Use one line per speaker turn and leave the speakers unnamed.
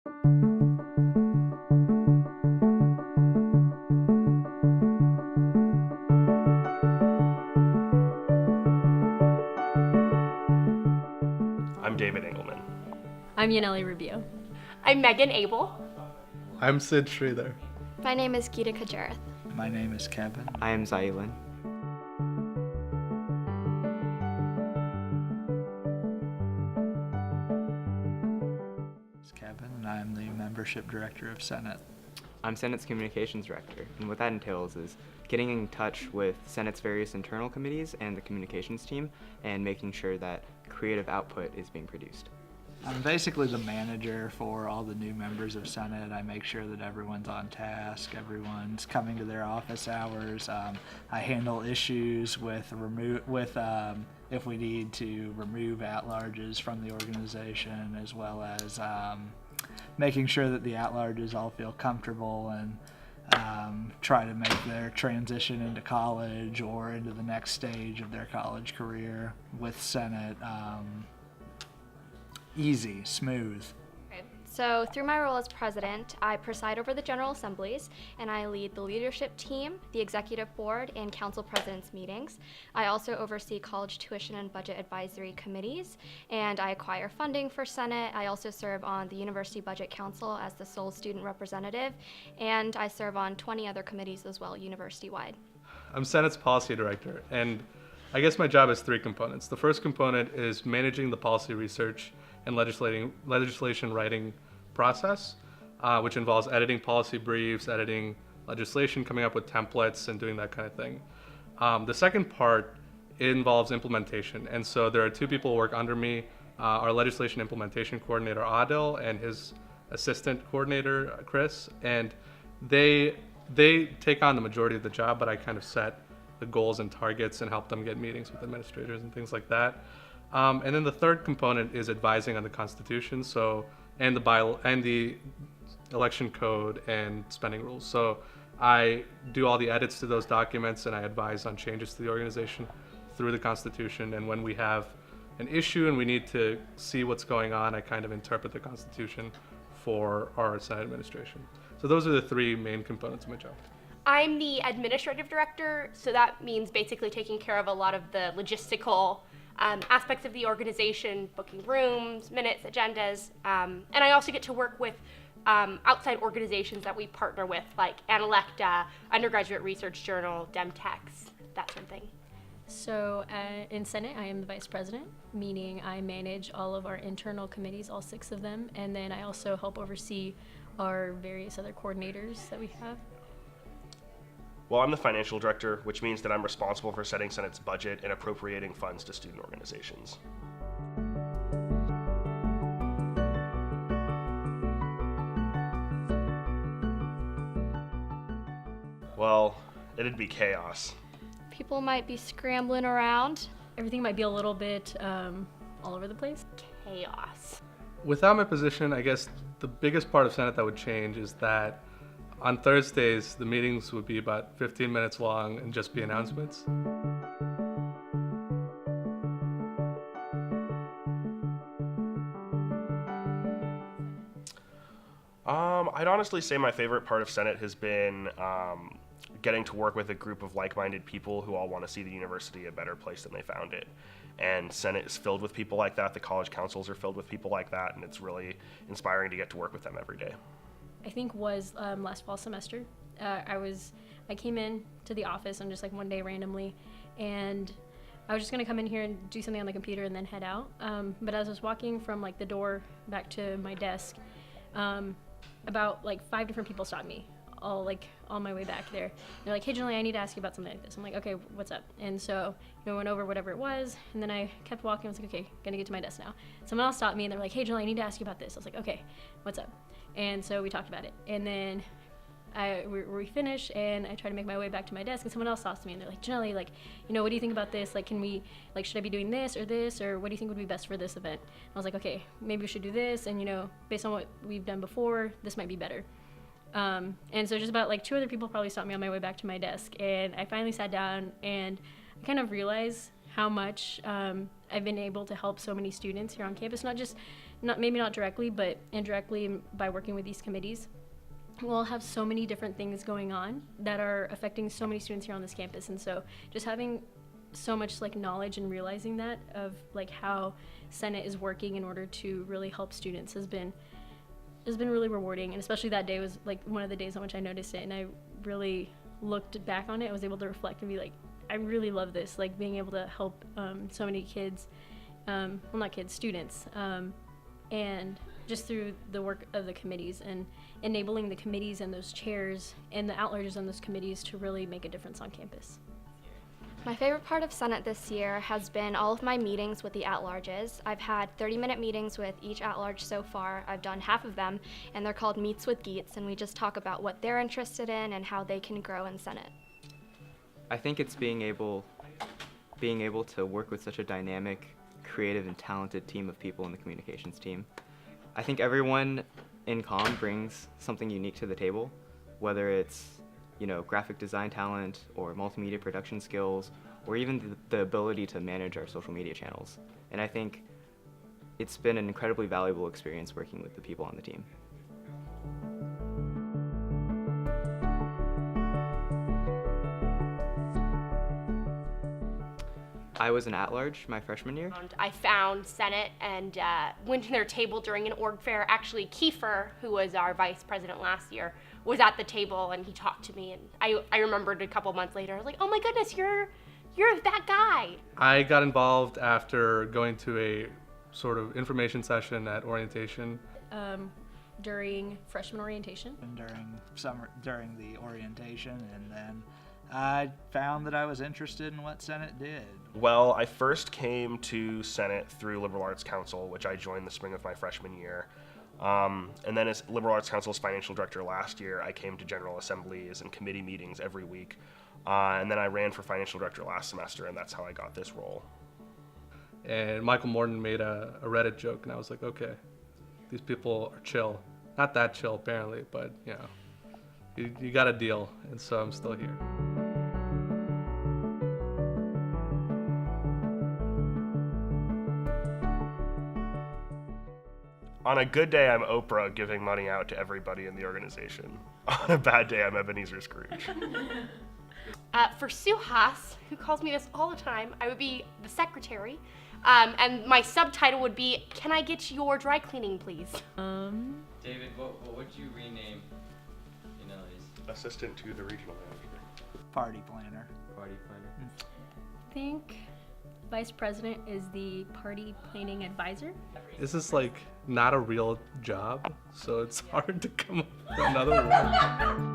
I'm David Engelman.
I'm Yaneli Rubio.
I'm Megan Abel.
I'm Sid Sridhar.
My name is Geeta Kajarath.
My name is Kevin.
I am Zailin.
It's Kevin, and I am the membership director of Senate.
I'm Senate's communications director, and what that entails is getting in touch with Senate's various internal committees and the communications team and making sure that creative output is being produced.
I'm basically the manager for all the new members of Senate. I make sure that everyone's on task, everyone's coming to their office hours. I handle issues with if we need to remove at-larges from the organization, as well as making sure that the at-larges all feel comfortable and try to make their transition into college or into the next stage of their college career with Senate easy, smooth.
So through my role as president, I preside over the General Assemblies, and I lead the leadership team, the executive board, and council presidents meetings. I also oversee college tuition and budget advisory committees, and I acquire funding for Senate. I also serve on the University Budget Council as the sole student representative, and I serve on 20 other committees as well, university-wide.
I'm Senate's policy director, and I guess my job has three components. The first component is managing the policy research and legislation writing process, which involves editing policy briefs, editing legislation, coming up with templates, and doing that kind of thing. The second part involves implementation, and so there are two people who work under me, our legislation implementation coordinator, Adil, and his assistant coordinator, Chris, and they take on the majority of the job, but I kind of set the goals and targets and help them get meetings with administrators and things like that. And then the third component is advising on the Constitution, and the election code and spending rules. So I do all the edits to those documents, and I advise on changes to the organization through the Constitution. And when we have an issue and we need to see what's going on, I kind of interpret the Constitution for our Senate administration. So those are the three main components of my job.
I'm the administrative director, so that means basically taking care of a lot of the logistical aspects of the organization, booking rooms, minutes, agendas, and I also get to work with outside organizations that we partner with, like Analecta, Undergraduate Research Journal, DemTex, that sort of thing.
So in Senate, I am the vice president, meaning I manage all of our internal committees, all 6 of them, and then I also help oversee our various other coordinators that we have.
Well, I'm the financial director, which means that I'm responsible for setting Senate's budget and appropriating funds to student organizations. Well, it'd be chaos.
People might be scrambling around.
Everything might be a little bit all over the place.
Chaos.
Without my position, I guess the biggest part of Senate that would change is that on Thursdays, the meetings would be about 15 minutes long and just be announcements.
I'd honestly say my favorite part of Senate has been getting to work with a group of like-minded people who all want to see the university a better place than they found it. And Senate is filled with people like that. The college councils are filled with people like that, and it's really inspiring to get to work with them every day.
I think was last fall semester. I came in to the office on just like one day randomly, and I was just gonna come in here and do something on the computer and then head out. But as I was walking from like the door back to my desk, about like 5 different people stopped me, all like on my way back there. They're like, "Hey, Julie, I need to ask you about something like this." I'm like, "Okay, what's up?" And so went over whatever it was, and then I kept walking. I was like, "Okay, gonna get to my desk now." Someone else stopped me, and they're like, "Hey, Julie, I need to ask you about this." I was like, "Okay, what's up?" And so we talked about it, and then we finished, and I tried to make my way back to my desk, and someone else stops me, and they're like, "Janelle, like, what do you think about this? Like, can we, like, should I be doing this, or what do you think would be best for this event?" And I was like, "Okay, maybe we should do this, and based on what we've done before, this might be better." And so just about like 2 other people probably stopped me on my way back to my desk, and I finally sat down, and I kind of realized how much I've been able to help so many students here on campus, not just maybe not directly, but indirectly by working with these committees, we'll have so many different things going on that are affecting so many students here on this campus. And so just having so much like knowledge and realizing that of like how Senate is working in order to really help students has been really rewarding. And especially that day was like one of the days on which I noticed it, and I really looked back on it. I was able to reflect and be like, I really love this, like being able to help so many kids, well, not kids, students, and just through the work of the committees and enabling the committees and those chairs and the at-larges on those committees to really make a difference on campus.
My favorite part of Senate this year has been all of my meetings with the at-larges. I've had 30-minute meetings with each at-large so far. I've done half of them, and they're called Meets with Geets, and we just talk about what they're interested in and how they can grow in Senate.
I think it's being able to work with such a dynamic, creative, and talented team of people in the communications team. I think everyone in comm brings something unique to the table, whether it's graphic design talent or multimedia production skills, or even the ability to manage our social media channels. And I think it's been an incredibly valuable experience working with the people on the team. I was an at-large my freshman year.
I found Senate and went to their table during an org fair. Actually, Kiefer, who was our vice president last year, was at the table and he talked to me. And I remembered a couple months later, I was like, oh my goodness, you're that guy.
I got involved after going to a sort of information session at orientation.
During freshman orientation.
And during the orientation, and then I found that I was interested in what Senate did.
Well, I first came to Senate through Liberal Arts Council, which I joined the spring of my freshman year. And then as Liberal Arts Council's financial director last year, I came to General Assemblies and committee meetings every week. And then I ran for financial director last semester, and that's how I got this role.
And Michael Morton made a Reddit joke, and I was like, okay, these people are chill. Not that chill, apparently, but, you got a deal, and so I'm still here.
On a good day, I'm Oprah giving money out to everybody in the organization. On a bad day, I'm Ebenezer Scrooge.
For Sue Haas, who calls me this all the time, I would be the secretary. And my subtitle would be, can I get your dry cleaning, please?
David, what would you rename
Assistant to the regional manager.
Party planner.
party planner?
I think vice president is the party planning advisor.
This is like not a real job, so it's hard to come up with another one.